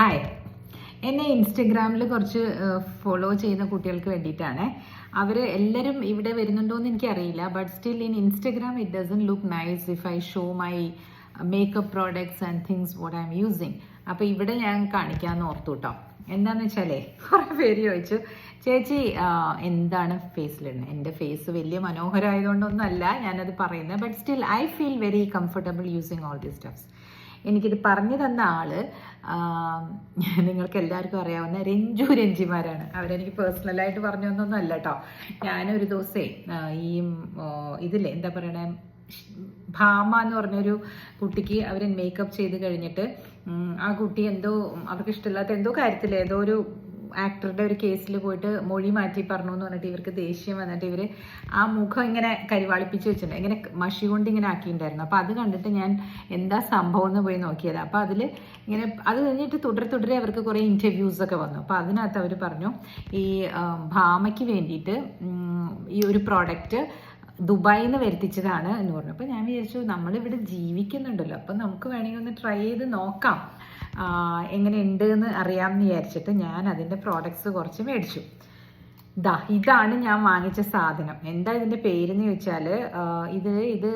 Hi, എന്നെ ഇൻസ്റ്റഗ്രാമിൽ കുറച്ച് ഫോളോ ചെയ്യുന്ന കുട്ടികൾക്ക് വേണ്ടിയിട്ടാണ്. അവർ എല്ലാവരും ഇവിടെ വരുന്നുണ്ടോ എന്ന് എനിക്കറിയില്ല. But still in Instagram it doesn't look nice if I show my makeup products and things what I M using. അപ്പോൾ ഇവിടെ ഞാൻ കാണിക്കാമെന്ന് ഓർത്തു കേട്ടോ. എന്താണെന്ന് വെച്ചാലേ കുറേ പേര് ചോദിച്ചു, ചേച്ചി എന്താണ് ഫേസിലിടുന്നത്? എൻ്റെ ഫേസ് വലിയ മനോഹരമായതുകൊണ്ടൊന്നുമല്ല ഞാനത് പറയുന്നത്. But still I feel very comfortable using all these stuffs. എനിക്കിത് പറഞ്ഞു തന്ന ആള് നിങ്ങൾക്ക് എല്ലാവർക്കും അറിയാവുന്ന രഞ്ജിമാരാണ്. അവരെനിക്ക് പേഴ്സണലായിട്ട് പറഞ്ഞു തന്നൊന്നും അല്ല കേട്ടോ. ഞാനൊരു ദിവസേ ഈ ഇതില്ലേ എന്താ പറയണേ, ഭാമ എന്ന് പറഞ്ഞൊരു കുട്ടിക്ക് അവർ മേക്കപ്പ് ചെയ്ത് കഴിഞ്ഞിട്ട് ആ കുട്ടി എന്തോ അവർക്ക് ഇഷ്ടമില്ലാത്ത എന്തോ കാര്യത്തിൽ ഏതോ ഒരു ആക്ടറുടെ ഒരു കേസിൽ പോയിട്ട് മൊഴി മാറ്റി പറഞ്ഞു എന്ന് പറഞ്ഞിട്ട് ഇവർക്ക് ദേഷ്യം വന്നിട്ട് ഇവർ ആ മുഖം ഇങ്ങനെ കരിവാളിപ്പിച്ച് വെച്ചിട്ടുണ്ട്, ഇങ്ങനെ മഷി കൊണ്ട് ഇങ്ങനെ ആക്കിയിട്ടുണ്ടായിരുന്നു. അപ്പോൾ അത് കണ്ടിട്ട് ഞാൻ എന്താ സംഭവം എന്ന് പോയി നോക്കിയത്. അപ്പോൾ അതിൽ ഇങ്ങനെ അത് കഴിഞ്ഞിട്ട് തുടരെ അവർക്ക് കുറേ ഇൻ്റർവ്യൂസൊക്കെ വന്നു. അപ്പോൾ അതിനകത്ത് അവർ പറഞ്ഞു ഈ ഭാമയ്ക്ക് വേണ്ടിയിട്ട് ഈ ഒരു പ്രോഡക്റ്റ് ദുബായിൽ നിന്ന് വരുത്തിച്ചതാണ് എന്ന് പറഞ്ഞു. അപ്പോൾ ഞാൻ വിചാരിച്ചു നമ്മളിവിടെ ജീവിക്കുന്നുണ്ടല്ലോ, അപ്പം നമുക്ക് വേണമെങ്കിൽ ഒന്ന് ട്രൈ ചെയ്ത് നോക്കാം എങ്ങനെയുണ്ട് എന്ന് അറിയാമെന്ന് വിചാരിച്ചിട്ട് ഞാൻ അതിൻ്റെ പ്രോഡക്ട്സ് കുറച്ച് മേടിച്ചു. ഇതാണ് ഞാൻ വാങ്ങിച്ച സാധനം. എന്താ ഇതിൻ്റെ പേരെന്ന് ചോദിച്ചാൽ ഇത്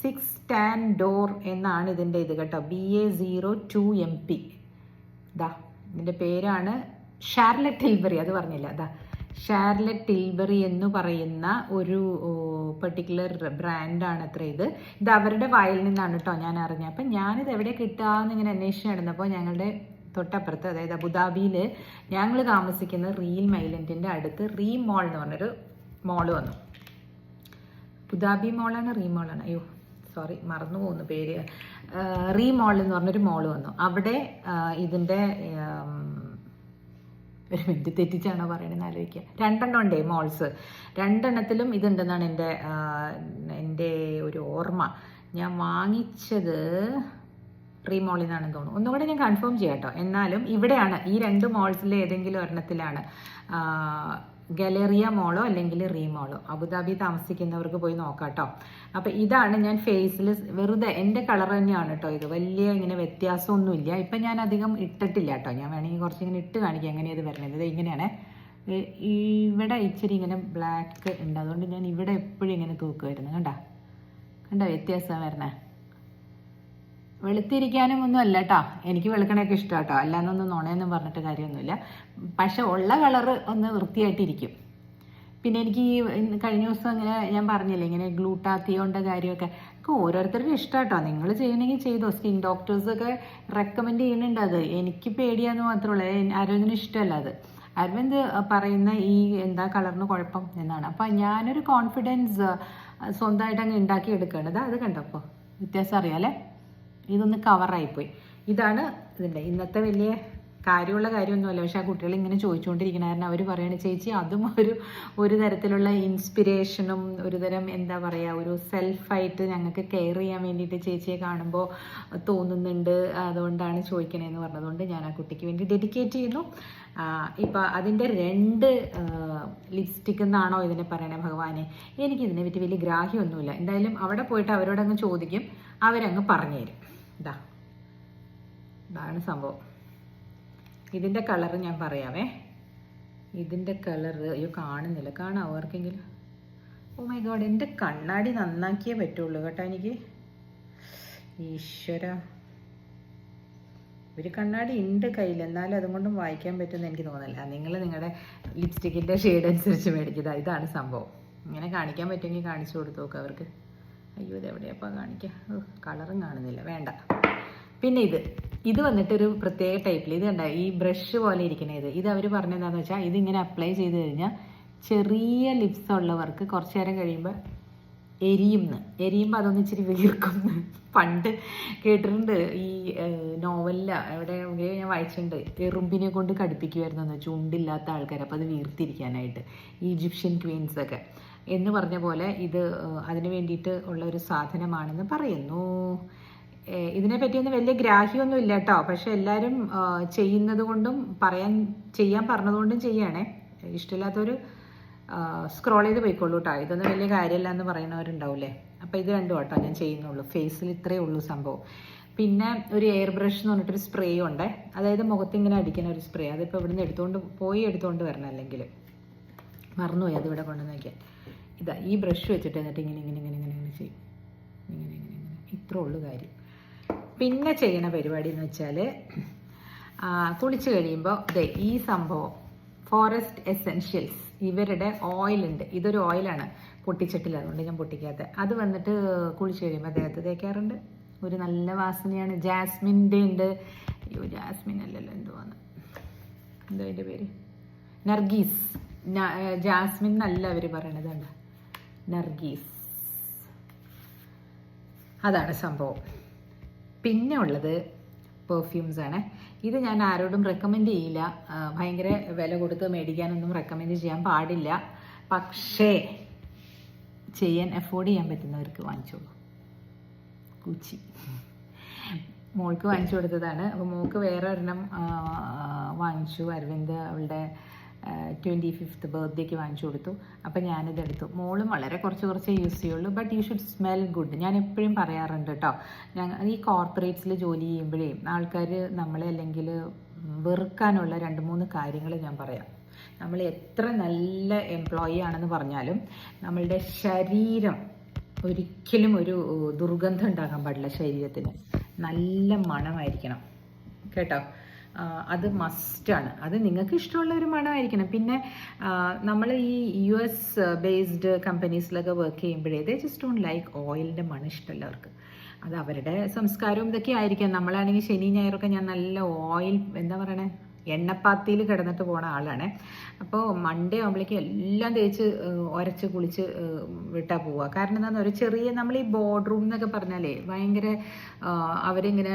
6 tan ഡോർ എന്നാണ് ഇതിൻ്റെ ഇത് കേട്ടോ. BA02MP. ഇതിൻ്റെ പേരാണ് ഷാർലറ്റ് ടിൽബറി. അത് പറഞ്ഞില്ല. ഷാർലറ്റ് ടിൽബറി എന്ന് പറയുന്ന ഒരു പെർട്ടിക്കുലർ ബ്രാൻഡാണ് അത്ര ഇത് അവരുടെ വായിൽ നിന്നാണ് കേട്ടോ ഞാൻ അറിഞ്ഞത്. അപ്പം ഞാനിത് എവിടെ കിട്ടാമെന്ന് ഇങ്ങനെ അന്വേഷിച്ച് നടന്നപ്പോൾ ഞങ്ങളുടെ തൊട്ടപ്പുറത്ത്, അതായത് അബുദാബിയിൽ ഞങ്ങൾ താമസിക്കുന്ന റീൽ ഐലൻഡിൻ്റെ അടുത്ത് റീ മോൾ എന്ന് പറഞ്ഞൊരു മോള് വന്നു. അബുദാബി മോളാണ് റീ മോളാണ്, അയ്യോ സോറി മറന്നു പോകുന്നു പേര്. റീ മോൾ എന്ന് പറഞ്ഞൊരു മോള് വന്നു. അവിടെ ഇതിൻ്റെ ഒരു മിനിറ്റ് തെറ്റിച്ചാണോ പറയണമെന്ന് ആലോചിക്കുക. 2 എണ്ണം ഉണ്ടേ മോൾസ്. 2 എണ്ണത്തിലും ഇതുണ്ടെന്നാണ് എൻ്റെ ഒരു ഓർമ്മ. ഞാൻ വാങ്ങിച്ചത് റീമോളിൽ നിന്നാണെന്ന് തോന്നുന്നു. ഒന്നുകൂടെ ഞാൻ കൺഫേം ചെയ്യാം കേട്ടോ. എന്നാലും ഇവിടെയാണ് ഈ 2 മോൾസിൽ ഏതെങ്കിലും ഒരെണ്ണത്തിലാണ്. ഗലേറിയ മോളോ അല്ലെങ്കിൽ റീമോളോ. അബുദാബി താമസിക്കുന്നവർക്ക് പോയി നോക്കാം കേട്ടോ. അപ്പോൾ ഇതാണ് ഞാൻ ഫേസിൽ വെറുതെ എൻ്റെ കളർ തന്നെയാണ് കേട്ടോ. ഇത് വലിയ ഇങ്ങനെ വ്യത്യാസമൊന്നുമില്ല. ഇപ്പം ഞാൻ അധികം ഇട്ടിട്ടില്ല കേട്ടോ. ഞാൻ വേണമെങ്കിൽ കുറച്ചിങ്ങനെ ഇട്ട് കാണിക്കാം എങ്ങനെയത് വരുന്നത്. ഇത് ഇങ്ങനെയാണ്. ഇവിടെ ഇച്ചിരി ഇങ്ങനെ ബ്ലാക്ക് ഉണ്ട്, അതുകൊണ്ട് ഞാൻ ഇവിടെ എപ്പോഴും ഇങ്ങനെ തൂക്കുമായിരുന്നു. കണ്ട വ്യത്യാസം വരണേ. വെളുത്തിരിക്കാനും ഒന്നും അല്ല കേട്ടോ. എനിക്ക് വെളുക്കണയൊക്കെ ഇഷ്ടം കേട്ടോ. അല്ലാന്നൊന്നും നുണയൊന്നും പറഞ്ഞിട്ട് കാര്യമൊന്നുമില്ല. പക്ഷെ ഉള്ള കളറ് ഒന്ന് വൃത്തിയായിട്ടിരിക്കും. പിന്നെ എനിക്ക് ഈ കഴിഞ്ഞ ദിവസം ഇങ്ങനെ ഞാൻ പറഞ്ഞില്ലേ ഇങ്ങനെ ഗ്ലൂട്ടാത്തിയോൻ്റെ കാര്യമൊക്കെ ഓരോരുത്തർക്കും ഇഷ്ടം കേട്ടോ. നിങ്ങൾ ചെയ്യണമെങ്കിൽ ചെയ്തോ. സ്കിൻ ഡോക്ടേഴ്സൊക്കെ റെക്കമെൻഡ് ചെയ്യുന്നുണ്ട്. അത് എനിക്ക് പേടിയാന്ന് മാത്രമേ ഉള്ളൂ. അരവിന്ദിന് ഇഷ്ടമല്ല അത്. അരവിന്ദ് പറയുന്ന ഈ എന്താ കളറിന് കുഴപ്പം എന്നാണ്. അപ്പം ഞാനൊരു കോൺഫിഡൻസ് സ്വന്തമായിട്ട് അങ്ങ് ഉണ്ടാക്കി എടുക്കേണ്ടത്. അത് കണ്ടപ്പോൾ വ്യത്യാസം അറിയാമല്ലേ. ഇതൊന്ന് കവറായിപ്പോയി. ഇതാണ് ഇതിൻ്റെ ഇന്നത്തെ വലിയ കാര്യമുള്ള കാര്യമൊന്നുമല്ല. പക്ഷെ ആ കുട്ടികൾ ഇങ്ങനെ ചോദിച്ചുകൊണ്ടിരിക്കണം. കാരണം അവർ പറയണ ചേച്ചി അതും ഒരു തരത്തിലുള്ള ഇൻസ്പിരേഷനും ഒരു തരം എന്താ പറയുക ഒരു സെൽഫായിട്ട് ഞങ്ങൾക്ക് കെയർ ചെയ്യാൻ വേണ്ടിയിട്ട് ചേച്ചിയെ കാണുമ്പോൾ തോന്നുന്നുണ്ട്, അതുകൊണ്ടാണ് ചോദിക്കണേന്ന് പറഞ്ഞതുകൊണ്ട് ഞാൻ ആ കുട്ടിക്ക് വേണ്ടി ഡെഡിക്കേറ്റ് ചെയ്യുന്നു. ഇപ്പം അതിൻ്റെ 2 ലിപ്സ്റ്റിക് എന്നാണോ ഇതിനെ പറയണേ ഭഗവാനെ, എനിക്കിതിനെ പറ്റി വലിയ ഗ്രാഹ്യമൊന്നുമില്ല. എന്തായാലും അവിടെ പോയിട്ട് അവരോടങ്ങ് ചോദിക്കും, അവരങ്ങ് പറഞ്ഞു തരും. ഇതാണ് സംഭവം. ഇതിൻ്റെ കളറ് ഞാൻ പറയാവേ. ഇതിൻ്റെ കളറ് അയ്യോ കാണുന്നില്ല, കാണാമോ ആർക്കെങ്കിലും? ഓ മൈ ഗോഡ്, എൻ്റെ കണ്ണാടി നന്നാക്കിയേ പറ്റുള്ളൂ കേട്ടോ എനിക്ക്. ഈശ്വര, ഒരു കണ്ണാടി ഉണ്ട് കയ്യിൽ, എന്നാലും അതുകൊണ്ടും വായിക്കാൻ പറ്റുമെന്ന് എനിക്ക് തോന്നില്ല. നിങ്ങൾ നിങ്ങളുടെ ലിപ്സ്റ്റിക്കിൻ്റെ ഷെയ്ഡ് അനുസരിച്ച് മേടിക്കുക. ഇതാണ് സംഭവം. ഇങ്ങനെ കാണിക്കാൻ പറ്റുമെങ്കിൽ കാണിച്ചു കൊടുത്തു നോക്കുക അവർക്ക്. അയ്യോ ഇത് എവിടെയപ്പോൾ കാണിക്കുക, കളറും കാണുന്നില്ല, വേണ്ട. പിന്നെ ഇത് വന്നിട്ടൊരു പ്രത്യേക ടൈപ്പിൽ ഇത് കണ്ട ഈ ബ്രഷ് പോലെ ഇരിക്കണത്. ഇത് അവർ പറഞ്ഞതെന്താണെന്ന് വെച്ചാൽ ഇതിങ്ങനെ അപ്ലൈ ചെയ്ത് കഴിഞ്ഞാൽ ചെറിയ ലിപ്സ് ഉള്ളവർക്ക് കുറച്ച് നേരം കഴിയുമ്പോൾ എരിയുമ്പോൾ അതൊന്ന് ഇച്ചിരി വീർക്കും. പണ്ട് കേട്ടിട്ടുണ്ട് ഈ നോവലിൽ എവിടെ ഞാൻ വായിച്ചിട്ടുണ്ട്, എറുമ്പിനെ കൊണ്ട് കടുപ്പിക്കുമായിരുന്നു ചുണ്ടില്ലാത്ത ആൾക്കാർ, അപ്പോൾ അത് വീർത്തിരിക്കാനായിട്ട് ഈജിപ്ഷ്യൻ ക്വീൻസൊക്കെ എന്ന് പറഞ്ഞ പോലെ ഇത് അതിന് വേണ്ടിയിട്ട് ഉള്ള ഒരു സാധനമാണെന്ന് പറയുന്നു. ഇതിനെ പറ്റിയൊന്നും വലിയ ഗ്രാഹ്യമൊന്നും ഇല്ല കേട്ടോ. പക്ഷെ എല്ലാവരും ചെയ്യുന്നത് കൊണ്ടും ചെയ്യാൻ പറഞ്ഞതുകൊണ്ടും ചെയ്യണേ. ഇഷ്ടമില്ലാത്തൊരു സ്ക്രോൾ ചെയ്ത് പോയിക്കോളൂ കേട്ടോ. ഇതൊന്നും വലിയ കാര്യമില്ല എന്ന് പറയുന്നവരുണ്ടാവില്ലേ. അപ്പോൾ ഇത് 2 കേട്ടോ ഞാൻ ചെയ്യുന്നുള്ളൂ. ഫേസിൽ ഇത്രയേ ഉള്ളൂ സംഭവം. പിന്നെ ഒരു എയർ ബ്രഷ് എന്ന് പറഞ്ഞിട്ടൊരു സ്പ്രേ ഉണ്ട്, അതായത് മുഖത്തിങ്ങനെ അടിക്കുന്ന ഒരു സ്പ്രേ. അതിപ്പോൾ ഇവിടുന്ന് എടുത്തുകൊണ്ട് വരണം, അല്ലെങ്കിൽ മറന്നുപോയി അത് ഇവിടെ കൊണ്ടുവന്ന് വയ്ക്കാൻ. ഇതാ ഈ ബ്രഷ് വെച്ചിട്ട് എന്നിട്ട് ഇങ്ങനെ ഇങ്ങനെ ഇങ്ങനെ ഇങ്ങനെ ഇങ്ങനെ ചെയ്യും, ഇങ്ങനെ ഇങ്ങനെ ഇങ്ങനെ. ഇത്രേ ഉള്ളൂ കാര്യം. പിന്നെ ചെയ്യണ പരിപാടി എന്ന് വെച്ചാൽ കുളിച്ച് കഴിയുമ്പോൾ ഈ സംഭവം ഫോറസ്റ്റ് എസെൻഷ്യൽസ് ഇവരുടെ ഓയിലുണ്ട്. ഇതൊരു ഓയിലാണ്, പൊട്ടിച്ചിട്ടില്ല, അതുകൊണ്ട് ഞാൻ പൊട്ടിക്കാത്ത. അത് വന്നിട്ട് കുളിച്ച് കഴിയുമ്പോൾ അദ്ദേഹത്തെ തേക്കാറുണ്ട്. ഒരു നല്ല വാസനയാണ്. ജാസ്മിൻ്റെ ഉണ്ട്. അയ്യോ ജാസ്മിൻ അല്ലല്ലോ, എന്തുവാന്ന്, എന്തോ അതിൻ്റെ പേര്, നർഗീസ്. ജാസ്മിൻ എന്നല്ല അവർ പറയണത്, കണ്ട, നർഗീസ്. അതാണ് സംഭവം. പിന്നെ ഉള്ളത് പെർഫ്യൂംസ് ആണ്. ഇത് ഞാൻ ആരോടും റെക്കമെൻഡ് ചെയ്യില്ല, ഭയങ്കര വില കൊടുത്ത് മേടിക്കാനൊന്നും റെക്കമെൻഡ് ചെയ്യാൻ പാടില്ല. പക്ഷേ അഫോർഡ് ചെയ്യാൻ പറ്റുന്നവർക്ക് വാങ്ങിച്ചോളൂ. ഗുച്ചി മോൾക്ക് വാങ്ങിച്ചു കൊടുത്തതാണ്. അപ്പോൾ മോൾക്ക് വേറെ ഒരെണ്ണം വാങ്ങിച്ചു. അരവിന്ദ് അവളുടെ 25th ബർത്ത്ഡേക്ക് വാങ്ങിച്ചു കൊടുത്തു. അപ്പോൾ ഞാനിതെടുത്തു. മോളും വളരെ കുറച്ച് യൂസ് ചെയ്യുള്ളൂ. But you should smell good. ഞാൻ എപ്പോഴും പറയാറുണ്ട് കേട്ടോ, ഈ കോർപ്പറേറ്റ്സിൽ ജോലി ചെയ്യുമ്പോഴേ ആൾക്കാർ നമ്മളെ അല്ലെങ്കിൽ വെറുക്കാനുള്ള 2-3 കാര്യങ്ങൾ ഞാൻ പറയാം. നമ്മൾ എത്ര നല്ല എംപ്ലോയി ആണെന്ന് പറഞ്ഞാലും നമ്മളുടെ ശരീരം ഒരിക്കലും ഒരു ദുർഗന്ധം ഉണ്ടാകാൻ പാടില്ല. ശരീരത്തിന് നല്ല മണമായിരിക്കണം കേട്ടോ. അത് മസ്റ്റാണ്. അത് നിങ്ങൾക്ക് ഇഷ്ടമുള്ള ഒരു മണമായിരിക്കണം. പിന്നെ നമ്മൾ ഈ US ബേസ്ഡ് കമ്പനീസിലൊക്കെ വർക്ക് ചെയ്യുമ്പോഴേ ദേ ജസ്റ്റ് ഡോണ്ട് ലൈക്ക് ഓയിലിൻ്റെ മണം ഇഷ്ടമല്ല അവർക്ക്. അത് അവരുടെ സംസ്കാരവും ഇതൊക്കെ ആയിരിക്കാം. നമ്മളാണെങ്കിൽ ശനി ഞായറൊക്കെ ഞാൻ നല്ല ഓയിൽ, എന്താ പറയണേ, എണ്ണപ്പാത്തിയിൽ കിടന്നിട്ട് പോണ ആളാണ്. അപ്പോൾ മൺഡേ ആകുമ്പോഴേക്കും എല്ലാം തേച്ച് ഉരച്ച് കുളിച്ച് വിട്ടാൽ പോവുക. കാരണം എന്താണെന്ന് ഒരു ചെറിയ, നമ്മൾ ഈ ബോർഡ് റൂം എന്നൊക്കെ പറഞ്ഞാലേ ഭയങ്കര അവരിങ്ങനെ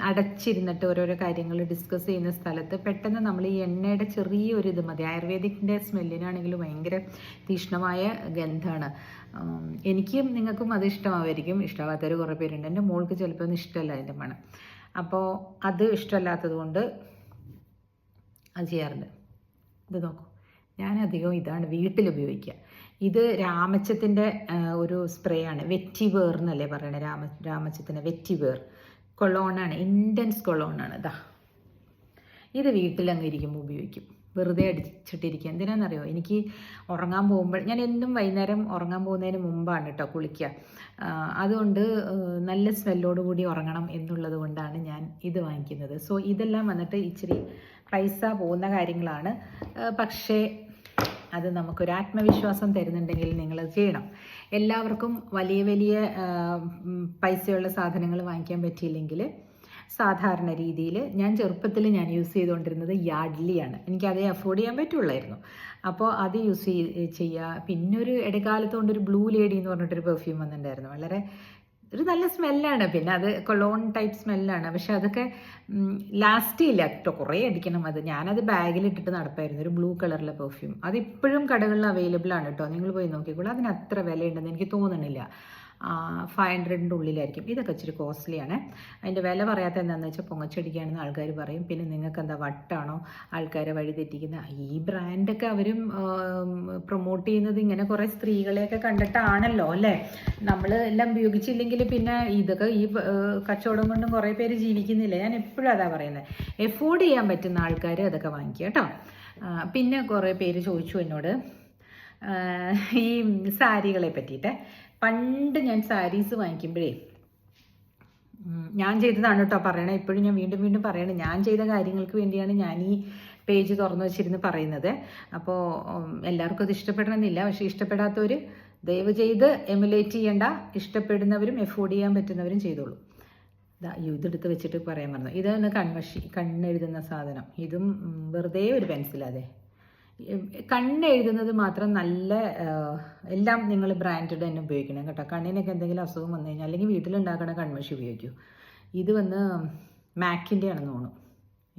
അടച്ചിരുന്നിട്ട് ഓരോരോ കാര്യങ്ങൾ ഡിസ്കസ് ചെയ്യുന്ന സ്ഥലത്ത് പെട്ടെന്ന് നമ്മൾ ഈ എണ്ണയുടെ ചെറിയൊരു ഇത് മതി. ആയുർവേദിക്കിൻ്റെ സ്മെല്ലിനാണെങ്കിൽ ഭയങ്കര തീക്ഷ്ണമായ ഗന്ധമാണ്. എനിക്കും നിങ്ങൾക്കും അത് ഇഷ്ടമാവുമായിരിക്കും. ഇഷ്ടമാവാത്തവർ കുറേ പേരുണ്ട്. എൻ്റെ മോൾക്ക് ചിലപ്പോൾ ഒന്നും ഇഷ്ടമല്ല അതിൻ്റെ മണം. അപ്പോൾ അത് ഇഷ്ടമല്ലാത്തത് കൊണ്ട് അത് ചെയ്യാറുണ്ട്. ഇത് നോക്കൂ, ഞാനധികം ഇതാണ് വീട്ടിൽ ഉപയോഗിക്കുക. ഇത് രാമച്ചത്തിൻ്റെ ഒരു സ്പ്രേ ആണ്, വെറ്റിവേർ എന്നല്ലേ പറയണേ, രാമച്ചത്തിൻ്റെ വെറ്റിവേർ കൊളോണാണ്, ഇൻറ്റൻസ് കൊളോണാണ്. ഇതാ ഇത് വീട്ടിലങ്ങ് ഇരിക്കുമ്പോൾ ഉപയോഗിക്കും, വെറുതെ അടിച്ചിട്ടിരിക്കുക. എന്തിനാണെന്നറിയോ, എനിക്ക് ഉറങ്ങാൻ പോകുമ്പോൾ, ഞാൻ എന്നും വൈകുന്നേരം ഉറങ്ങാൻ പോകുന്നതിന് മുമ്പാണ് കേട്ടോ കുളിക്കുക. അതുകൊണ്ട് നല്ല സ്മെല്ലോട് കൂടി ഉറങ്ങണം എന്നുള്ളത് കൊണ്ടാണ് ഞാൻ ഇത് വാങ്ങിക്കുന്നത്. സോ ഇതെല്ലാം വന്നിട്ട് ഇച്ചിരി പൈസ പോകുന്ന കാര്യങ്ങളാണ്. പക്ഷേ അത് നമുക്കൊരു ആത്മവിശ്വാസം തരുന്നുണ്ടെങ്കിൽ നിങ്ങളത് ചെയ്യണം. എല്ലാവർക്കും വലിയ പൈസയുള്ള സാധനങ്ങൾ വാങ്ങിക്കാൻ പറ്റിയില്ലെങ്കിൽ സാധാരണ രീതിയിൽ ഞാൻ ചെറുപ്പത്തിൽ യൂസ് ചെയ്തുകൊണ്ടിരുന്നത് യാഡ്ലിയാണ്. എനിക്കതേ അഫോർഡ് ചെയ്യാൻ പറ്റുള്ളായിരുന്നു. അപ്പോൾ അത് യൂസ് ചെയ്യുക. പിന്നെ ഒരു ഇടക്കാലത്ത് ഒരു ബ്ലൂ ലേഡി എന്ന് പറഞ്ഞിട്ടൊരു പെർഫ്യൂം വന്നിട്ടുണ്ടായിരുന്നു. വളരെ ഒരു നല്ല സ്മെല്ലാണ്. പിന്നെ അത് കൊളോൺ ടൈപ്പ് സ്മെല്ലാണ്. പക്ഷെ അതൊക്കെ ലാസ്റ്റ് ഇല്ല കേട്ടോ, കുറേ അടിക്കണം. അത് ഞാനത് ബാഗിലിട്ടിട്ട് നടപ്പായിരുന്നു, ഒരു ബ്ലൂ കളറിലെ പെർഫ്യൂം. അതിപ്പോഴും കടകളിൽ അവൈലബിൾ ആണ് കേട്ടോ, നിങ്ങൾ പോയി നോക്കിക്കോളൂ. അതിന് അത്ര വിലയുണ്ടെന്ന് എനിക്ക് തോന്നുന്നില്ല. 500ൻ്റെ ഉള്ളിലായിരിക്കും. ഇതൊക്കെ ഇച്ചിരി കോസ്റ്റ്ലിയാണ്. അതിൻ്റെ വില പറയാത്ത എന്താണെന്ന് വെച്ചാൽ പൊങ്ങച്ചടിക്കുകയാണെന്ന് ആൾക്കാർ പറയും. പിന്നെ നിങ്ങൾക്ക് എന്താ വട്ടാണോ ആൾക്കാരെ വഴി തെറ്റിക്കുന്ന? ഈ ബ്രാൻഡൊക്കെ അവരും പ്രൊമോട്ട് ചെയ്യുന്നത് ഇങ്ങനെ കുറേ സ്ത്രീകളെയൊക്കെ കണ്ടിട്ടാണല്ലോ അല്ലേ. നമ്മൾ എല്ലാം ഉപയോഗിച്ചില്ലെങ്കിൽ പിന്നെ ഇതൊക്കെ ഈ കച്ചവടം കൊണ്ടും കുറേ പേര് ജീവിക്കുന്നില്ല. ഞാൻ എപ്പോഴും അതാ പറയുന്നത്, എഫോർഡ് ചെയ്യാൻ പറ്റുന്ന ആൾക്കാർ അതൊക്കെ വാങ്ങിക്കുക കേട്ടോ. പിന്നെ കുറേ പേര് ചോദിച്ചു എന്നോട് ഈ സാരികളെ പറ്റിയിട്ട്. പണ്ട് ഞാൻ സാരീസ് വാങ്ങിക്കുമ്പോഴേ, ഞാൻ ചെയ്തതാണ് കേട്ടോ പറയണേ, ഇപ്പോഴും ഞാൻ വീണ്ടും പറയണേ, ഞാൻ ചെയ്ത കാര്യങ്ങൾക്ക് വേണ്ടിയാണ് ഞാൻ ഈ പേജ് തുറന്നു വെച്ചിരുന്ന് പറയുന്നത്. അപ്പോൾ എല്ലാവർക്കും അത് ഇഷ്ടപ്പെടണമെന്നില്ല. പക്ഷേ ഇഷ്ടപ്പെടാത്തവർ ദയവ് ചെയ്ത് എമുലേറ്റ് ചെയ്യേണ്ട. ഇഷ്ടപ്പെടുന്നവരും എഫോർഡ് ചെയ്യാൻ പറ്റുന്നവരും ചെയ്തോളൂ. ഇതെടുത്ത് വെച്ചിട്ട് പറയാൻ പറഞ്ഞു. ഇതാണ് കൺമഷി, കണ്ണെഴുതുന്ന സാധനം. ഇതും വെറുതെ ഒരു പെൻസിലതെ. കണ്ണെഴുതുന്നത് മാത്രം നല്ല, എല്ലാം നിങ്ങൾ ബ്രാൻഡഡ് തന്നെ ഉപയോഗിക്കണം കേട്ടോ. കണ്ണിനൊക്കെ എന്തെങ്കിലും അസുഖം വന്നു കഴിഞ്ഞാൽ അല്ലെങ്കിൽ വീട്ടിലുണ്ടാക്കണ കൺമഷി ഉപയോഗിക്കൂ. ഇത് വന്ന് മാക്കിൻ്റെ ആണെന്ന് തോന്നുന്നു.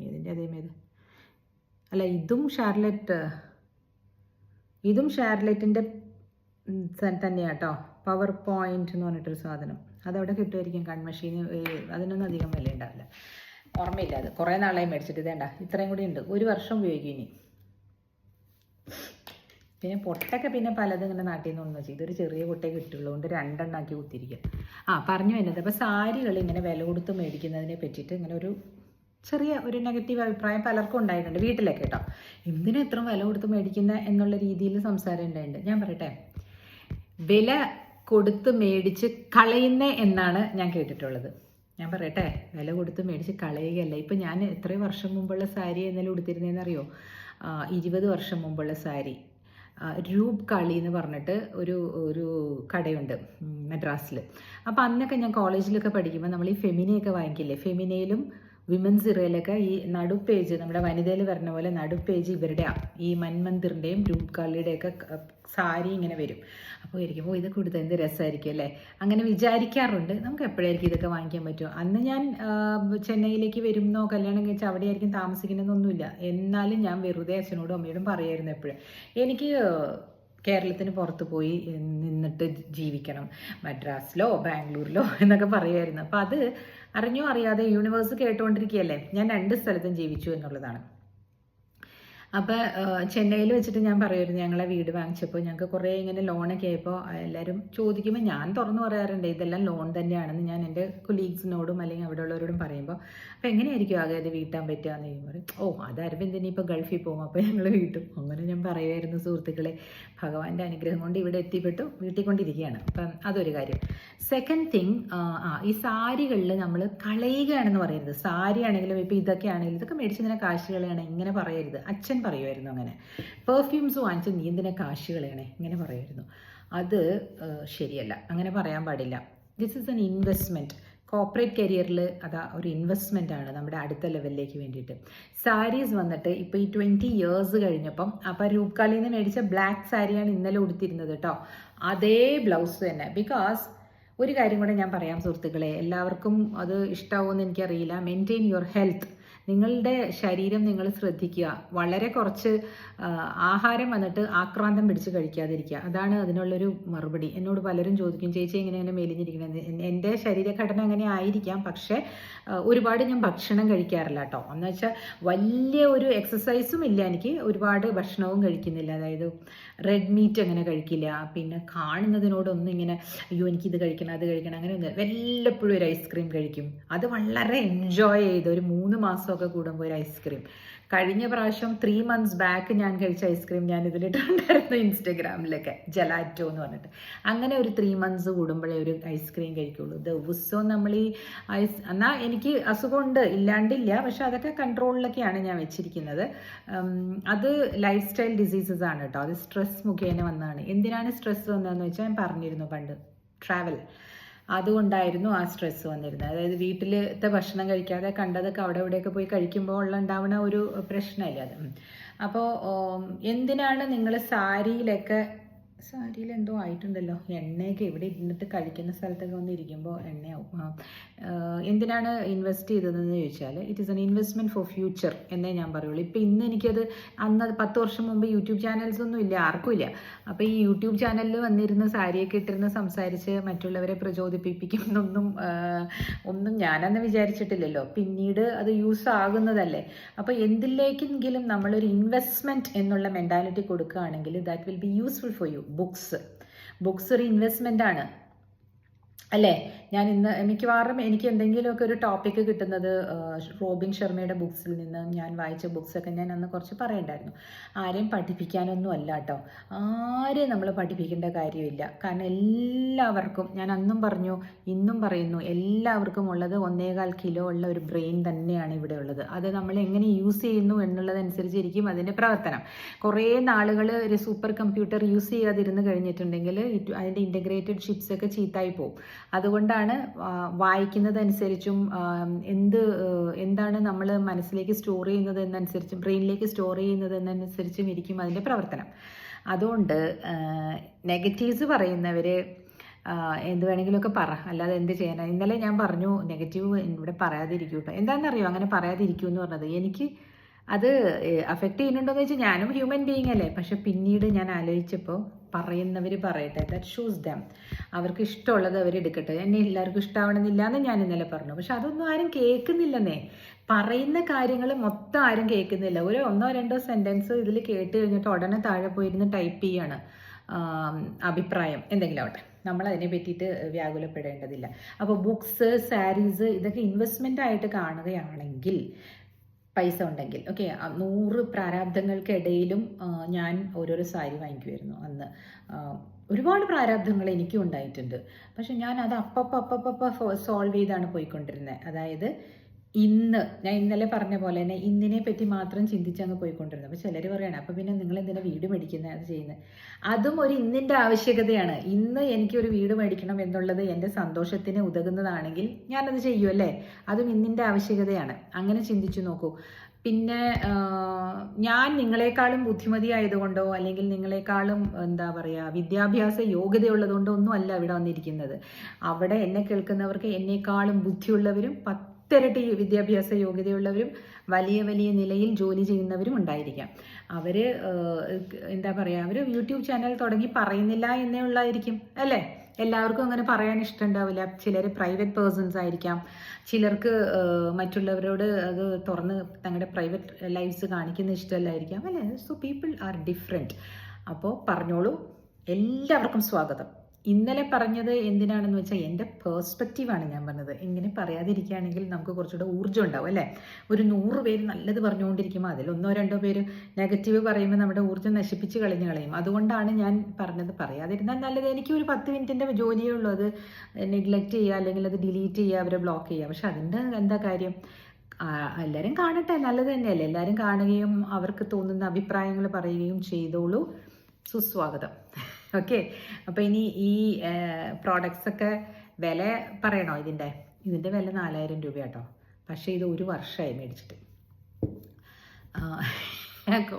ഏതിൻ്റെ അതേമേത് അല്ല, ഇതും ഷാർലറ്റിൻ്റെ തന്നെയാണ് കേട്ടോ. പവർ പോയിന്റ് എന്ന് പറഞ്ഞിട്ടൊരു സാധനം, അതവിടെ കിട്ടുമായിരിക്കും. കൺമഷീന് അതിനൊന്നും അധികം വില ഉണ്ടാവില്ല, ഓർമ്മയില്ല. അത് കുറേ നാളായി മേടിച്ചിട്ട്. ഇതേണ്ട ഇത്രയും കൂടി ഉണ്ട്, 1 വർഷം ഉപയോഗിക്കും ഇനി. പിന്നെ പൊട്ടൊക്കെ പിന്നെ പലതും ഇങ്ങനെ നാട്ടിൽ നിന്ന് ഒന്നും വെച്ചു, ഇതൊരു ചെറിയ പൊട്ടേ കിട്ടുള്ളൂ കൊണ്ട് 2 എണ്ണാക്കി കുത്തിരിക്കുക. പറഞ്ഞു വരുന്നത് അപ്പോൾ സാരികൾ ഇങ്ങനെ വില കൊടുത്ത് മേടിക്കുന്നതിനെ പറ്റിയിട്ട് ഇങ്ങനെ ഒരു ചെറിയ ഒരു നെഗറ്റീവ് അഭിപ്രായം പലർക്കും ഉണ്ടായിട്ടുണ്ട് വീട്ടിലൊക്കെ കേട്ടോ. എന്തിനാ ഇത്ര വില കൊടുത്ത് മേടിക്കുന്ന എന്നുള്ള രീതിയിൽ സംസാരം ഉണ്ടായിട്ടുണ്ട്. ഞാൻ പറയട്ടെ, വില കൊടുത്ത് മേടിച്ച് കളയുന്ന എന്നാണ് ഞാൻ കേട്ടിട്ടുള്ളത്. ഞാൻ പറയട്ടെ, വില കൊടുത്ത് മേടിച്ച് കളയുകയല്ല. ഇപ്പം ഞാൻ എത്രയോ വർഷം മുമ്പുള്ള സാരി എന്നാലും ഉടുത്തിരുന്നതെന്ന് അറിയോ? 20 വർഷം മുമ്പുള്ള സാരി. രൂപ് കളി എന്ന് പറഞ്ഞിട്ട് ഒരു കടയുണ്ട് മദ്രാസിൽ. അപ്പോൾ അന്നൊക്കെ ഞാൻ കോളേജിലൊക്കെ പഠിക്കുമ്പോൾ നമ്മൾ ഈ ഫെമിനയൊക്കെ വാങ്ങിക്കില്ലേ, ഫെമിനയിലും വിമൻസ് ഇറയിലൊക്കെ ഈ നടുപ്പേജ് നമ്മുടെ വനിതയിൽ വരുന്ന പോലെ നടുപ്പേജ് ഇവരുടെ ഈ മന്മന്തിറിൻ്റെയും രൂപ് കാളിയുടെയൊക്കെ സാരി ഇങ്ങനെ വരും. അപ്പോൾ ഇരിക്കുമ്പോൾ ഇതൊക്കെ കൊടുത്താൽ എന്ത് രസമായിരിക്കും അല്ലേ, അങ്ങനെ വിചാരിക്കാറുണ്ട്. നമുക്ക് എപ്പോഴായിരിക്കും ഇതൊക്കെ വാങ്ങിക്കാൻ പറ്റുമോ? അന്ന് ഞാൻ ചെന്നൈയിലേക്ക് വരുന്നോ കല്യാണം കഴിച്ച് അവിടെ ആയിരിക്കും താമസിക്കണമെന്നൊന്നുമില്ല. എന്നാലും ഞാൻ വെറുതെ അച്ഛനോടും അമ്മയോടും പറയായിരുന്നു എപ്പോഴും, എനിക്ക് കേരളത്തിന് പുറത്ത് പോയി നിന്നിട്ട് ജീവിക്കണം, മദ്രാസിലോ ബാംഗ്ലൂരിലോ എന്നൊക്കെ പറയുമായിരുന്നു. അപ്പോൾ അത് അറിഞ്ഞോ അറിയാതെ യൂണിവേഴ്സ് കേട്ടുകൊണ്ടിരിക്കുകയല്ലേ, ഞാൻ 2 സ്ഥലത്തും ജീവിച്ചു എന്നുള്ളതാണ്. അപ്പോൾ ചെന്നൈയിൽ വെച്ചിട്ട് ഞാൻ പറയുമായിരുന്നു, ഞങ്ങളെ വീട് വാങ്ങിച്ചപ്പോൾ ഞങ്ങൾക്ക് കുറേ ഇങ്ങനെ ലോണൊക്കെ ആയപ്പോൾ എല്ലാവരും ചോദിക്കുമ്പോൾ ഞാൻ തുറന്നു പറയാറുണ്ട് ഇതെല്ലാം ലോൺ തന്നെയാണെന്ന്. ഞാൻ എൻ്റെ കൊലീഗ്സിനോടും അല്ലെങ്കിൽ അവിടെ ഉള്ളവരോടും പറയുമ്പോൾ അപ്പോൾ എങ്ങനെയായിരിക്കും ആകെ അത് വീട്ടാൻ പറ്റുക എന്ന് പറയും. അത് അരവിന്ദിനി ഇപ്പോൾ ഗൾഫിൽ പോകും അപ്പോൾ ഞങ്ങൾ വീട്ടും. അങ്ങനെ ഞാൻ പറയുമായിരുന്നു സുഹൃത്തുക്കളെ, ഭഗവാന്റെ അനുഗ്രഹം കൊണ്ട് ഇവിടെ എത്തിപ്പെട്ടു, വീട്ടിൽ കൊണ്ടിരിക്കുകയാണ്. അപ്പം അതൊരു കാര്യം. സെക്കൻഡ് തിങ്, ഈ സാരികളിൽ നമ്മൾ കളയുകയാണെന്ന് പറയരുത്. സാരി ആണെങ്കിലും ഇപ്പോൾ ഇതൊക്കെ ആണെങ്കിലും ഇതൊക്കെ മേടിച്ചതിനെ കാശ് കളയാണ് ഇങ്ങനെ പറയരുത്. അച്ഛൻ പറയുമായിരുന്നു അങ്ങനെ. പെർഫ്യൂംസ് വാങ്ങിച്ച് നീ എന്തിനെ കാശ് കളയണേ ഇങ്ങനെ പറയുമായിരുന്നു. അത് ശരിയല്ല, അങ്ങനെ പറയാൻ പാടില്ല. This is N investment. Corporate കരിയറിൽ അതാ ഒരു ഇൻവെസ്റ്റ്മെൻ്റ് ആണ് നമ്മുടെ അടുത്ത ലെവലിലേക്ക് വേണ്ടിയിട്ട്. സാരീസ് വന്നിട്ട് ഇപ്പോൾ ഈ 20 ഇയേഴ്സ് കഴിഞ്ഞപ്പം അപ്പോൾ രൂപക്കാളിൽ നിന്ന് മേടിച്ച ബ്ലാക്ക് സാരിയാണ് ഇന്നലെ ഉടുത്തിരുന്നത് കേട്ടോ, അതേ ബ്ലൗസ് തന്നെ. ബിക്കോസ് ഒരു കാര്യം കൂടെ ഞാൻ പറയാം സുഹൃത്തുക്കളെ, എല്ലാവർക്കും അത് ഇഷ്ടമാവുമെന്ന് എനിക്കറിയില്ല. Maintain your health. നിങ്ങളുടെ ശരീരം നിങ്ങൾ ശ്രദ്ധിക്കുക. വളരെ കുറച്ച് ആഹാരം വന്നിട്ട് ആക്രാന്തം പിടിച്ച് കഴിക്കാതിരിക്കുക. അതാണ് അതിനുള്ളൊരു മറുപടി. എന്നോട് പലരും ചോദിക്കും, ചേച്ചി എങ്ങനെ മെലിഞ്ഞിരിക്കുന്നത്? എൻ്റെ ശരീരഘടന അങ്ങനെ ആയിരിക്കാം, പക്ഷേ ഒരുപാട് ഞാൻ ഭക്ഷണം കഴിക്കാറില്ല കേട്ടോ. എന്ന് വെച്ചാൽ വലിയ ഒരു എക്സസൈസും ഇല്ല എനിക്ക്, ഒരുപാട് ഭക്ഷണവും കഴിക്കുന്നില്ല. അതായത് റെഡ് മീറ്റ് അങ്ങനെ കഴിക്കില്ല. പിന്നെ കാണുന്നതിനോടൊന്നും ഇങ്ങനെ അയ്യോ എനിക്കിത് കഴിക്കണം അത് കഴിക്കണം അങ്ങനെ ഒന്നും. വല്ലപ്പോഴും ഒരു ഐസ്ക്രീം കഴിക്കും. അത് വളരെ എൻജോയ് ചെയ്ത് ഒരു 3 മാസമൊക്കെ കൂടുമ്പോൾ ഒരു ഐസ്ക്രീം. കഴിഞ്ഞ പ്രാവശ്യം 3 months ബാക്ക് ഞാൻ കഴിച്ച ഐസ്ക്രീം ഞാൻ ഇതിലിട്ടുണ്ടായിരുന്നു ഇൻസ്റ്റഗ്രാമിലൊക്കെ, ജലാറ്റോ എന്ന് പറഞ്ഞിട്ട്. അങ്ങനെ ഒരു 3 months കൂടുമ്പോഴേ ഒരു ഐസ്ക്രീം കഴിക്കുള്ളൂ. ദിവസവും നമ്മൾ ഈ എന്നാൽ എനിക്ക് അസുഖമുണ്ട്, ഇല്ലാണ്ടില്ല, പക്ഷെ അതൊക്കെ കൺട്രോളിലൊക്കെയാണ് ഞാൻ വെച്ചിരിക്കുന്നത്. അത് ലൈഫ് സ്റ്റൈൽ ഡിസീസസ് ആണ് കേട്ടോ, അത് സ്ട്രെസ് മുഖേന വന്നതാണ്. എന്തിനാണ് സ്ട്രെസ് വന്നതെന്ന് വെച്ചാൽ ഞാൻ പറഞ്ഞിരുന്നു പണ്ട്, ട്രാവൽ. അതുകൊണ്ടായിരുന്നു ആ സ്ട്രെസ് വന്നിരുന്നത്. അതായത് വീട്ടിലത്തെ ഭക്ഷണം കഴിക്കാതെ കണ്ടതൊക്കെ അവിടെ ഇവിടെയൊക്കെ പോയി കഴിക്കുമ്പോൾ ഉണ്ടാവുന്ന ഒരു പ്രശ്നമല്ലേ അത്. അപ്പോൾ എന്തിനാണ് നിങ്ങൾ സാരിയിൽ എന്തോ ആയിട്ടുണ്ടല്ലോ, എണ്ണയൊക്കെ ഇവിടെ ഇരുന്നിട്ട് കഴിക്കുന്ന സ്ഥലത്തൊക്കെ വന്ന് ഇരിക്കുമ്പോൾ എണ്ണയാവും. എന്തിനാണ് ഇൻവെസ്റ്റ് ചെയ്തതെന്ന് ചോദിച്ചാൽ it is N investment for future എന്നേ ഞാൻ പറയുള്ളൂ. ഇപ്പോൾ ഇന്ന് എനിക്കത് അന്ന് 10 വർഷം മുമ്പ് യൂട്യൂബ് ചാനൽസ് ഒന്നും ഇല്ല, ആർക്കും ഇല്ല. അപ്പോൾ ഈ യൂട്യൂബ് ചാനലിൽ വന്നിരുന്ന് സാരിയൊക്കെ ഇട്ടിരുന്ന് സംസാരിച്ച് മറ്റുള്ളവരെ ഒന്നും ഞാനന്ന് വിചാരിച്ചിട്ടില്ലല്ലോ. പിന്നീട് അത് യൂസ് ആകുന്നതല്ലേ. അപ്പോൾ എന്തിലേക്കെങ്കിലും നമ്മളൊരു ഇൻവെസ്റ്റ്മെൻറ്റ് എന്നുള്ള മെൻറ്റാലിറ്റി കൊടുക്കുകയാണെങ്കിൽ that will be useful for you. Books ഒരു ഇൻവെസ്റ്റ്മെൻ്റ് ആണ് അല്ലേ. ഞാൻ ഇന്ന് മിക്കവാറും എനിക്ക് എന്തെങ്കിലുമൊക്കെ ഒരു ടോപ്പിക്ക് കിട്ടുന്നത് റോബിൻ ശർമ്മയുടെ ബുക്സിൽ നിന്ന്. ഞാൻ വായിച്ച ബുക്സൊക്കെ ഞാൻ അന്ന് കുറച്ച് പറയണ്ടായിരുന്നു. ആരെയും പഠിപ്പിക്കാനൊന്നും അല്ല കേട്ടോ, ആരെയും നമ്മൾ പഠിപ്പിക്കേണ്ട കാര്യമില്ല. കാരണം എല്ലാവർക്കും, ഞാൻ അന്നും പറഞ്ഞു ഇന്നും പറയുന്നു, എല്ലാവർക്കും ഉള്ളത് 1.25 കിലോ ഉള്ള ഒരു ബ്രെയിൻ തന്നെയാണ് ഇവിടെ ഉള്ളത്. അത് നമ്മൾ എങ്ങനെ യൂസ് ചെയ്യുന്നു എന്നുള്ളതനുസരിച്ചിരിക്കും അതിൻ്റെ പ്രവർത്തനം. കുറേ നാളുകൾ ഒരു സൂപ്പർ കമ്പ്യൂട്ടർ യൂസ് ചെയ്യാതിരുന്ന് കഴിഞ്ഞിട്ടുണ്ടെങ്കിൽ അതിൻ്റെ ഇൻ്റഗ്രേറ്റഡ് ചിപ്സൊക്കെ ചീത്തായി പോകും. അതുകൊണ്ടാണ് വായിക്കുന്നതനുസരിച്ചും എന്താണ് നമ്മൾ മനസ്സിലേക്ക് സ്റ്റോർ ചെയ്യുന്നത് എന്നനുസരിച്ചും ബ്രെയിനിലേക്ക് സ്റ്റോർ ചെയ്യുന്നത് എന്നനുസരിച്ചും ഇരിക്കും അതിൻ്റെ പ്രവർത്തനം. അതുകൊണ്ട് നെഗറ്റീവ്സ് പറയുന്നവർ എന്ത് വേണമെങ്കിലുമൊക്കെ പറ, അല്ലാതെ എന്ത് ചെയ്യാനാണ്. ഇന്നലെ ഞാൻ പറഞ്ഞു നെഗറ്റീവ് ഇവിടെ പറയാതിരിക്കൂ കേട്ടോ. എന്താണെന്നറിയോ അങ്ങനെ പറയാതിരിക്കൂ എന്ന് പറഞ്ഞത്? എനിക്ക് അത് അഫക്റ്റ് ചെയ്യുന്നുണ്ടോയെന്ന് വെച്ചാൽ ഞാനും ഹ്യൂമൻ ബീയിങ് അല്ലേ. പക്ഷെ പിന്നീട് ഞാൻ ആലോചിച്ചപ്പോൾ പറയുന്നവർ പറയട്ടെ, ദാറ്റ് ഷൂസ് ദം. അവർക്ക് ഇഷ്ടമുള്ളത് അവരെടുക്കട്ടെ. എന്നെ എല്ലാവർക്കും ഇഷ്ടമാവണമെന്നില്ല എന്ന് ഞാൻ ഇന്നലെ പറഞ്ഞു. പക്ഷെ അതൊന്നും ആരും കേൾക്കുന്നില്ലെന്നേ. പറയുന്ന കാര്യങ്ങൾ മൊത്തം ആരും കേൾക്കുന്നില്ല. ഒരു 1-2 സെൻറ്റൻസ് ഇതിൽ കേട്ട് കഴിഞ്ഞിട്ട് ഉടനെ താഴെ പോയിരുന്ന് ടൈപ്പ് ചെയ്യാണ് അഭിപ്രായം എന്തെങ്കിലും ആവട്ടെ. നമ്മളതിനെ പറ്റിയിട്ട് വ്യാകുലപ്പെടേണ്ടതില്ല. അപ്പോൾ ബുക്സ്, സാരീസ് ഇതൊക്കെ ഇൻവെസ്റ്റ്മെൻ്റ് ആയിട്ട് കാണുകയാണെങ്കിൽ, പൈസ ഉണ്ടെങ്കിൽ ഓക്കെ, 100 പ്രാരാബ്ദങ്ങൾക്കിടയിലും ഞാൻ ഓരോരോ സാരി വാങ്ങിക്കുമായിരുന്നു അന്ന്. ഒരുപാട് പ്രാരാബ്ദങ്ങൾ എനിക്കും ഉണ്ടായിട്ടുണ്ട്. പക്ഷെ ഞാൻ അത് അപ്പപ്പം സോൾവ് ചെയ്താണ് പോയിക്കൊണ്ടിരുന്നത്. അതായത് ഞാൻ ഇന്നലെ പറഞ്ഞ പോലെ തന്നെ ഇന്നിനെ പറ്റി മാത്രം ചിന്തിച്ചങ്ങ് പോയിക്കൊണ്ടിരുന്നത്. അപ്പോൾ ചിലർ പറയണം, അപ്പോൾ പിന്നെ നിങ്ങൾ എന്തിനാ വീട് മേടിക്കുന്നത്, അത് ചെയ്യുന്നത്? അതും ഒരു ഇന്നിൻ്റെ ആവശ്യകതയാണ്. ഇന്ന് എനിക്കൊരു വീട് മേടിക്കണം എന്നുള്ളത് എൻ്റെ സന്തോഷത്തിന് ഉതകുന്നതാണെങ്കിൽ ഞാനത് ചെയ്യുമല്ലേ. അതും ഇന്നിൻ്റെ ആവശ്യകതയാണ്. അങ്ങനെ ചിന്തിച്ചു നോക്കൂ. പിന്നെ ഞാൻ നിങ്ങളെക്കാളും ബുദ്ധിമതി ആയതുകൊണ്ടോ അല്ലെങ്കിൽ നിങ്ങളെക്കാളും എന്താ പറയുക വിദ്യാഭ്യാസ യോഗ്യതയുള്ളതുകൊണ്ടോ ഒന്നും അല്ല ഇവിടെ വന്നിരിക്കുന്നത്. അവിടെ എന്നെ കേൾക്കുന്നവർക്ക് എന്നെക്കാളും ബുദ്ധിയുള്ളവരും 10 ഇരട്ടി വിദ്യാഭ്യാസ യോഗ്യതയുള്ളവരും വലിയ വലിയ നിലയിൽ ജോലി ചെയ്യുന്നവരും ഉണ്ടായിരിക്കാം. അവർ എന്താ പറയുക, അവർ യൂട്യൂബ് ചാനൽ തുടങ്ങി പറയുന്നില്ല എന്നേ ഉള്ളായിരിക്കും അല്ലേ. എല്ലാവർക്കും അങ്ങനെ പറയാൻ ഇഷ്ടമുണ്ടാവില്ല. ചിലർ പ്രൈവറ്റ് പേഴ്സൺസ് ആയിരിക്കാം, ചിലർക്ക് മറ്റുള്ളവരോട് അത് തുറന്ന് തങ്ങളുടെ പ്രൈവറ്റ് ലൈഫ്സ് കാണിക്കുന്ന ഇഷ്ടമല്ലായിരിക്കാം അല്ലേ. So people are different. അപ്പോൾ പറഞ്ഞോളൂ, എല്ലാവർക്കും സ്വാഗതം. ഇന്നലെ പറഞ്ഞത് എന്തിനാണെന്ന് വെച്ചാൽ എൻ്റെ പേഴ്സ്പെക്റ്റീവാണ് ഞാൻ പറഞ്ഞത്. ഇങ്ങനെ പറയാതിരിക്കുകയാണെങ്കിൽ നമുക്ക് കുറച്ചുകൂടെ ഊർജ്ജം ഉണ്ടാവും അല്ലേ. ഒരു 100 പേര് നല്ലത് പറഞ്ഞുകൊണ്ടിരിക്കുമ്പോൾ അതിൽ 1-2 പേര് നെഗറ്റീവ് പറയുമ്പോൾ നമ്മുടെ ഊർജ്ജം നശിപ്പിച്ച് കളയും. അതുകൊണ്ടാണ് ഞാൻ പറഞ്ഞത് പറയാതിരുന്നാൽ നല്ലത്. എനിക്ക് ഒരു 10 മിനിറ്റിൻ്റെ ജോലിയേ ഉള്ളൂ. അത് നെഗ്ലക്റ്റ് ചെയ്യുക അല്ലെങ്കിൽ അത് ഡിലീറ്റ് ചെയ്യുക, അവരെ ബ്ലോക്ക് ചെയ്യുക. പക്ഷെ അതിൻ്റെ എന്താ കാര്യം? എല്ലാവരും കാണട്ടെ, നല്ലത് തന്നെയല്ലേ. എല്ലാവരും കാണുകയും അവർക്ക് തോന്നുന്ന അഭിപ്രായങ്ങൾ പറയുകയും ചെയ്തോളൂ. സുസ്വാഗതം. ഓക്കെ. അപ്പോൾ ഇനി ഈ പ്രോഡക്ട്സൊക്കെ വില പറയണോ? ഇതിൻ്റെ വില 4000 രൂപ കേട്ടോ. പക്ഷേ ഇത് 1 വർഷമായി മേടിച്ചിട്ട്.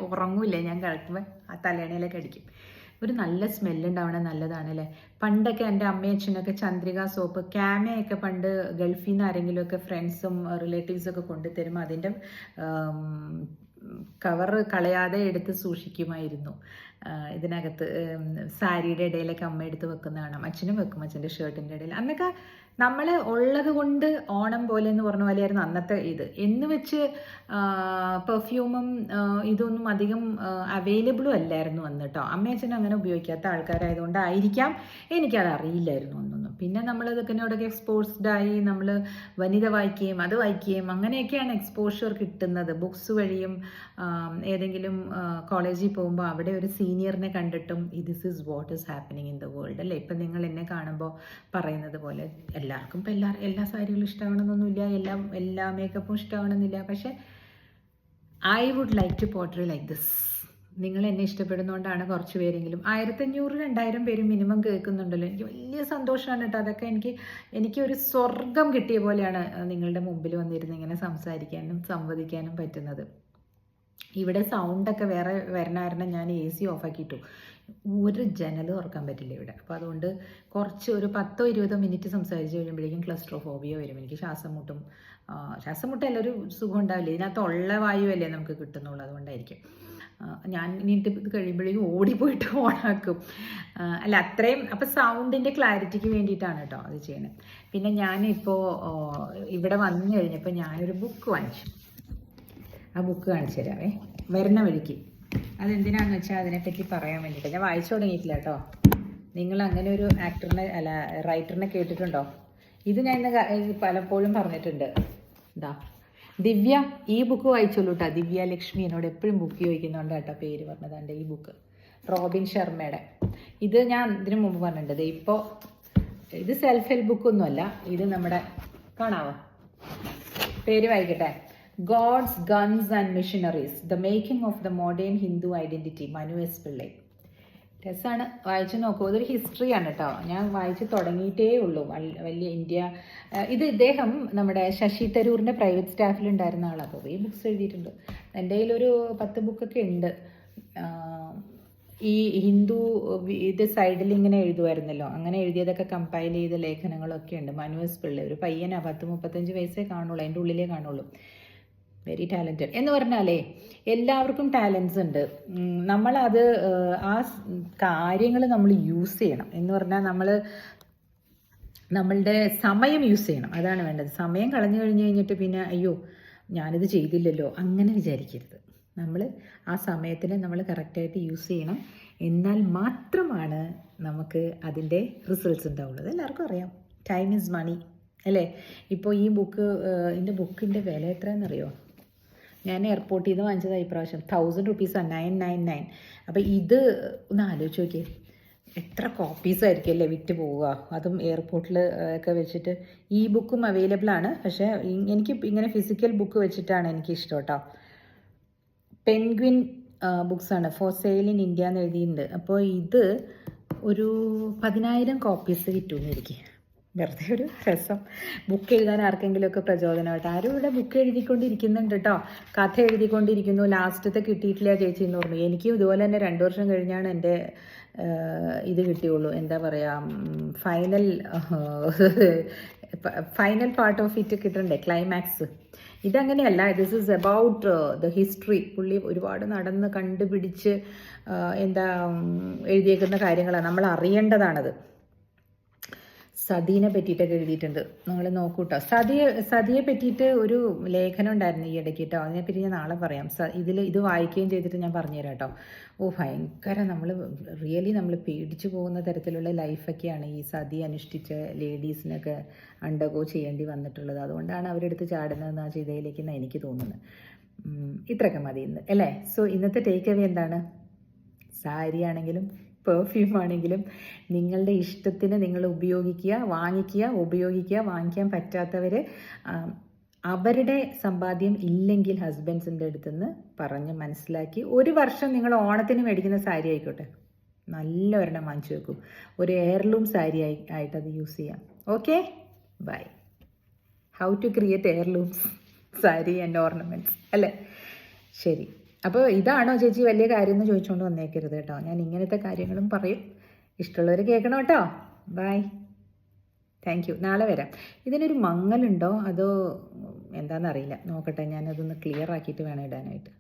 ഉറങ്ങൂല്ല ഞാൻ കിടക്കുമ്പോൾ ആ തലേണയിലൊക്കെ അടിക്കും. ഒരു നല്ല സ്മെല്ലുണ്ടാവണം, നല്ലതാണല്ലേ. പണ്ടൊക്കെ എൻ്റെ അമ്മയും അച്ഛനൊക്കെ ചന്ദ്രിക സോപ്പ്, ക്യാമയൊക്കെ പണ്ട് ഗൾഫിൽ നിന്ന് ആരെങ്കിലുമൊക്കെ ഫ്രണ്ട്സും റിലേറ്റീവ്സൊക്കെ കൊണ്ടുതരുമ്പോൾ അതിൻ്റെ കവർ കളയാതെ എടുത്ത് സൂക്ഷിക്കുമായിരുന്നു. ഇതിനകത്ത് സാരിയുടെ ഇടയിലൊക്കെ അമ്മ എടുത്ത് വെക്കുന്ന കാണാം. അച്ഛനും വെക്കും, അച്ഛൻ്റെ ഷർട്ടിൻ്റെ ഇടയിൽ. അന്നൊക്കെ നമ്മൾ ഉള്ളത് കൊണ്ട് ഓണം പോലെ എന്ന് പറഞ്ഞ പോലെയായിരുന്നു അന്നത്തെ ഇത്. എന്ന് വെച്ച് പെർഫ്യൂമും ഇതൊന്നും അധികം അവൈലബിളും അല്ലായിരുന്നു അന്ന് കേട്ടോ. അമ്മയച്ഛനും അങ്ങനെ ഉപയോഗിക്കാത്ത ആൾക്കാരായതുകൊണ്ടായിരിക്കാം എനിക്കത് അറിയില്ലായിരുന്നു ഒന്നൊന്നും. പിന്നെ നമ്മൾ ഇതൊക്കെ എക്സ്പോസ്ഡായി നമ്മൾ വനിത വായിക്കുകയും അത് വായിക്കുകയും അങ്ങനെയൊക്കെയാണ് എക്സ്പോഷർ കിട്ടുന്നത്. ബുക്സ് വഴിയും ഏതെങ്കിലും കോളേജിൽ പോകുമ്പോൾ അവിടെ ഒരു സീനിയറിനെ കണ്ടിട്ടും this is what is happening in the world അല്ലേ. ഇപ്പം നിങ്ങൾ എന്നെ കാണുമ്പോൾ പറയുന്നത് പോലെ എല്ലാവർക്കും ഇപ്പം എല്ലാ സാരികളും ഇഷ്ടമാവണമെന്നൊന്നുമില്ല, എല്ലാ മേക്കപ്പും ഇഷ്ടമാവണമെന്നില്ല. പക്ഷേ I would like to portray like this. നിങ്ങൾ എന്നെ ഇഷ്ടപ്പെടുന്നതുകൊണ്ടാണ് കുറച്ച് പേരെങ്കിലും 1500-2000 പേര് മിനിമം കേൾക്കുന്നുണ്ടല്ലോ. എനിക്ക് വലിയ സന്തോഷമാണ് കേട്ടോ. അതൊക്കെ എനിക്കൊരു സ്വർഗം കിട്ടിയ പോലെയാണ് നിങ്ങളുടെ മുമ്പിൽ വന്നിരുന്ന് ഇങ്ങനെ സംസാരിക്കാനും സംവദിക്കാനും പറ്റുന്നത്. ഇവിടെ സൗണ്ടൊക്കെ വേറെ വരണ ഞാൻ AC ഓഫാക്കിയിട്ടു. ഒരു ജനലും തുറക്കാൻ പറ്റില്ല ഇവിടെ. അപ്പോൾ അതുകൊണ്ട് കുറച്ച് ഒരു 10-20 മിനിറ്റ് സംസാരിച്ച് കഴിയുമ്പോഴേക്കും ക്ലസ്ട്രോഫോബിയ വരും. എനിക്ക് ശ്വാസം മുട്ടല്ല, ഒരു സുഖം ഉണ്ടാവില്ല. ഇതിനകത്ത് ഉള്ള വായുവല്ലേ നമുക്ക് കിട്ടുന്നുള്ളൂ, അതുകൊണ്ടായിരിക്കും. ഞാൻ ഇനിയിട്ട് ഇത് കഴിയുമ്പോഴേക്കും ഓടിപ്പോയിട്ട് ഓണാക്കും. അല്ല അത്രയും. അപ്പോൾ സൗണ്ടിൻ്റെ ക്ലാരിറ്റിക്ക് വേണ്ടിയിട്ടാണ് കേട്ടോ അത് ചെയ്യണത്. പിന്നെ ഞാനിപ്പോൾ ഇവിടെ വന്നു കഴിഞ്ഞപ്പോൾ ഞാനൊരു ബുക്ക് വാങ്ങിച്ചു. ആ ബുക്ക് കാണിച്ചു തരാവേ വരുന്ന വഴിക്ക്. അതെന്തിനാണെന്ന് വെച്ചാൽ അതിനെപ്പറ്റി പറയാൻ വേണ്ടിയിട്ട്. ഞാൻ വായിച്ചു തുടങ്ങിയിട്ടില്ല കേട്ടോ. നിങ്ങൾ അങ്ങനെ ഒരു റൈറ്ററിനെ കേട്ടിട്ടുണ്ടോ? ഇത് ഞാൻ ഇന്ന് പലപ്പോഴും പറഞ്ഞിട്ടുണ്ട്. ദിവ്യ ഈ ബുക്ക് വായിച്ചോളൂ കേട്ടോ. ദിവ്യ ലക്ഷ്മി എന്നോട് എപ്പോഴും ബുക്ക് ചോദിക്കുന്നുണ്ട് കേട്ടോ. പേര് പറഞ്ഞത് ഈ ബുക്ക് റോബിൻ ശർമ്മയുടെ. ഇത് ഞാൻ ഇതിനു മുമ്പ് പറഞ്ഞിട്ടുണ്ട്. ഇപ്പോൾ ഇത് സെൽഫ് ഹെൽപ്പ് ബുക്കൊന്നുമല്ല, ഇത് നമ്മുടെ കാണാവോ, പേര് വായിക്കട്ടെ. Gods guns and missionaries, the making of the modern Hindu identity, Manu S Pillai. രസമാണ്, വായിച്ചു നോക്കൂ. ഇതൊരു ഹിസ്റ്ററിയാണ് കേട്ടോ. ഞാൻ വായിച്ച് തുടങ്ങിയിട്ടേ ഉള്ളൂ. വലിയ ഇത് ഇദ്ദേഹം നമ്മുടെ ശശി തരൂറിൻ്റെ പ്രൈവറ്റ് സ്റ്റാഫിലുണ്ടായിരുന്ന ആളാണ്. അപ്പോൾ ഈ ബുക്സ് എഴുതിയിട്ടുണ്ട്. എൻ്റെ കയ്യിലൊരു 10 ബുക്കൊക്കെ ഉണ്ട്. ഈ ഹിന്ദു ഇത് സൈഡിൽ ഇങ്ങനെ എഴുതുമായിരുന്നല്ലോ, അങ്ങനെ എഴുതിയതൊക്കെ കമ്പൈൽ ചെയ്ത ലേഖനങ്ങളൊക്കെ ഉണ്ട്. മനു എസ് പിള്ളൈ ഒരു പയ്യനാണ്, 10-35 വയസ്സേ കാണുള്ളൂ, അതിൻ്റെ ഉള്ളിലേ കാണുള്ളൂ. വെരി ടാലൻറ്റഡ് എന്ന് പറഞ്ഞാലേ എല്ലാവർക്കും ടാലൻസ് ഉണ്ട്. നമ്മളത് ആ കാര്യങ്ങൾ നമ്മൾ യൂസ് ചെയ്യണം. എന്ന് പറഞ്ഞാൽ നമ്മളുടെ സമയം യൂസ് ചെയ്യണം, അതാണ് വേണ്ടത്. സമയം കളഞ്ഞു കഴിഞ്ഞിട്ട് പിന്നെ അയ്യോ ഞാനിത് ചെയ്തില്ലല്ലോ അങ്ങനെ വിചാരിക്കരുത്. നമ്മൾ ആ സമയത്തിന് നമ്മൾ കറക്റ്റായിട്ട് യൂസ് ചെയ്യണം. എന്നാൽ മാത്രമാണ് നമുക്ക് അതിൻ്റെ റിസൾട്ട്സ് ഉണ്ടാവുള്ളത്. എല്ലാവർക്കും അറിയാം, ടൈം ഈസ് മണി അല്ലേ? ഇപ്പോൾ ഈ എൻ്റെ ബുക്കിൻ്റെ വില എത്രയാണെന്നറിയോ? ഞാൻ എയർപോർട്ടിൽ നിന്ന് വാങ്ങിച്ചതാണ് ഇപ്രാവശ്യം. 1000 റുപ്പീസാണ്, 999. അപ്പോൾ ഇത് ഒന്ന് ആലോചിച്ച് നോക്കിയേ, എത്ര കോപ്പീസ് ആയിരിക്കും അല്ലേ വിറ്റ് പോവുക, അതും എയർപോർട്ടിൽ ഒക്കെ വെച്ചിട്ട്. ഈ ബുക്കും അവൈലബിൾ ആണ്, പക്ഷേ എനിക്ക് ഇങ്ങനെ ഫിസിക്കൽ ബുക്ക് വെച്ചിട്ടാണ് എനിക്കിഷ്ടം കേട്ടോ. പെൻഗ്വിൻ ബുക്സാണ്, ഫോർ സെയിൽ ഇൻ ഇന്ത്യ എന്ന് എഴുതിയിട്ടുണ്ട്. അപ്പോൾ ഇത് ഒരു 10,000 കോപ്പീസ് കിട്ടുമെന്നിരിക്കും. വെറുതെ ഒരു രസം, ബുക്ക് എഴുതാൻ ആർക്കെങ്കിലുമൊക്കെ പ്രചോദനമായിട്ട്. ആരും ഇവിടെ ബുക്ക് എഴുതിക്കൊണ്ടിരിക്കുന്നുണ്ട് കേട്ടോ, കഥ എഴുതിക്കൊണ്ടിരിക്കുന്നു. ലാസ്റ്റത്തെ കിട്ടിയിട്ടില്ല ചേച്ചി എന്ന് പറഞ്ഞു. എനിക്കും ഇതുപോലെ തന്നെ 2 വർഷം കഴിഞ്ഞാണ് എൻ്റെ ഇത് കിട്ടിയുള്ളൂ. എന്താ പറയുക, ഫൈനൽ പാർട്ട് ഓഫ് ഇറ്റ് കിട്ടണ്ടേ, ക്ലൈമാക്സ്. ഇതങ്ങനെയല്ല, this is about the history. പുള്ളി ഒരുപാട് നടന്ന് കണ്ടുപിടിച്ച് എഴുതിയേക്കുന്ന കാര്യങ്ങളാണ്, നമ്മൾ അറിയേണ്ടതാണത്. സതിയെ പറ്റിയിട്ടൊക്കെ എഴുതിയിട്ടുണ്ട്, നിങ്ങൾ നോക്കൂ കേട്ടോ. സതിയെ പറ്റിയിട്ട് ഒരു ലേഖനം ഉണ്ടായിരുന്നു ഈ ഇടയ്ക്ക് കേട്ടോ, അതിനെപ്പറ്റി ഞാൻ നാളെ പറയാം. ഇത് വായിക്കുകയും ചെയ്തിട്ട് ഞാൻ പറഞ്ഞുതരാം കേട്ടോ. ഭയങ്കര റിയലി നമ്മൾ പേടിച്ചു പോകുന്ന തരത്തിലുള്ള ലൈഫൊക്കെയാണ് ഈ സതി അനുഷ്ഠിച്ച ലേഡീസിനൊക്കെ അണ്ടർഗോ ചെയ്യേണ്ടി വന്നിട്ടുള്ളത്. അതുകൊണ്ടാണ് അവരെടുത്ത് ചാടുന്നതെന്ന് ആ ചിതയിലേക്കെന്ന് എനിക്ക് തോന്നുന്നത്. ഇത്രയൊക്കെ മതി ഇന്ന് അല്ലേ? സോ ഇന്നത്തെ ടേക്ക് അവേ എന്താണ്? സാരി ആണെങ്കിലും പെർഫ്യൂം ആണെങ്കിലും നിങ്ങളുടെ ഇഷ്ടത്തിന് നിങ്ങൾ ഉപയോഗിക്കുക, വാങ്ങിക്കാൻ പറ്റാത്തവർ അവരുടെ സമ്പാദ്യം ഇല്ലെങ്കിൽ ഹസ്ബൻഡ്സിൻ്റെ അടുത്തുനിന്ന് പറഞ്ഞ് മനസ്സിലാക്കി, 1 വർഷം നിങ്ങൾ ഓണത്തിന് മേടിക്കുന്ന സാരി ആയിക്കോട്ടെ, നല്ല ഒരെണ്ണം വാങ്ങിച്ചു വെക്കും, ഒരു എയർലൂം സാരി ആയിട്ടത് യൂസ് ചെയ്യാം. Okay, bye. How to create heirlooms sari and ornaments അല്ലേ? ശരി. അപ്പോൾ ഇതാണോ ചേച്ചി വലിയ കാര്യം എന്ന് ചോദിച്ചുകൊണ്ട് വന്നേക്കരുത് കേട്ടോ. ഞാൻ ഇങ്ങനത്തെ കാര്യങ്ങളും പറയും, ഇഷ്ടമുള്ളവർ കേൾക്കണം കേട്ടോ. Bye, thank you. നാളെ വരാം. ഇതിനൊരു മങ്ങലുണ്ടോ അതോ എന്താണെന്നറിയില്ല, നോക്കട്ടെ. ഞാനതൊന്ന് ക്ലിയർ ആക്കിയിട്ട് വേണം ഇടാനായിട്ട്.